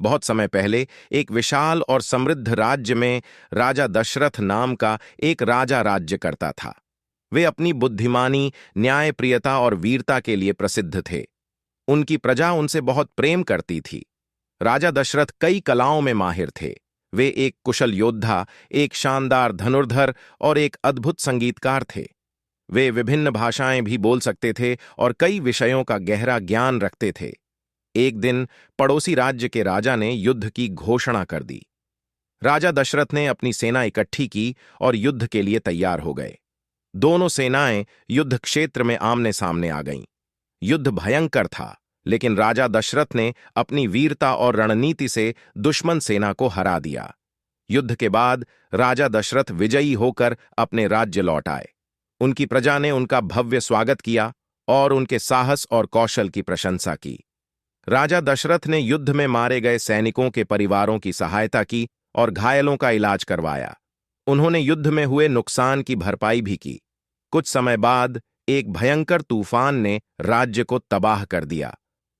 बहुत समय पहले एक विशाल और समृद्ध राज्य में राजा दशरथ नाम का एक राजा राज्य करता था। वे अपनी बुद्धिमानी, न्यायप्रियता और वीरता के लिए प्रसिद्ध थे। उनकी प्रजा उनसे बहुत प्रेम करती थी। राजा दशरथ कई कलाओं में माहिर थे। वे एक कुशल योद्धा, एक शानदार धनुर्धर और एक अद्भुत संगीतकार थे। वे विभिन्न भाषाएं भी बोल सकते थे और कई विषयों का गहरा ज्ञान रखते थे। एक दिन पड़ोसी राज्य के राजा ने युद्ध की घोषणा कर दी। राजा दशरथ ने अपनी सेना इकट्ठी की और युद्ध के लिए तैयार हो गए। दोनों सेनाएं युद्ध क्षेत्र में आमने सामने आ गईं। युद्ध भयंकर था, लेकिन राजा दशरथ ने अपनी वीरता और रणनीति से दुश्मन सेना को हरा दिया। युद्ध के बाद राजा दशरथ विजयी होकर अपने राज्य लौट आए। उनकी प्रजा ने उनका भव्य स्वागत किया और उनके साहस और कौशल की प्रशंसा की। राजा दशरथ ने युद्ध में मारे गए सैनिकों के परिवारों की सहायता की और घायलों का इलाज करवाया। उन्होंने युद्ध में हुए नुकसान की भरपाई भी की। कुछ समय बाद एक भयंकर तूफान ने राज्य को तबाह कर दिया।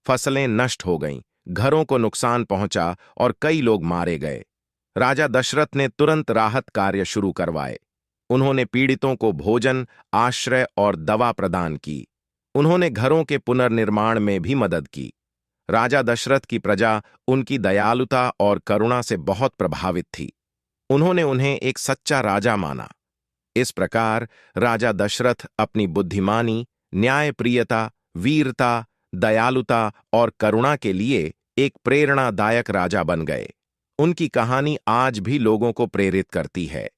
फसलें नष्ट हो गईं, घरों को नुकसान पहुंचा और कई लोग मारे गए। राजा दशरथ ने तुरंत राहत कार्य शुरू करवाए। उन्होंने पीड़ितों को भोजन, आश्रय और दवा प्रदान की। उन्होंने घरों के पुनर्निर्माण में भी मदद की। राजा दशरथ की प्रजा उनकी दयालुता और करुणा से बहुत प्रभावित थी। उन्होंने उन्हें एक सच्चा राजा माना। इस प्रकार राजा दशरथ अपनी बुद्धिमानी, न्यायप्रियता, वीरता, दयालुता और करुणा के लिए एक प्रेरणादायक राजा बन गए। उनकी कहानी आज भी लोगों को प्रेरित करती है।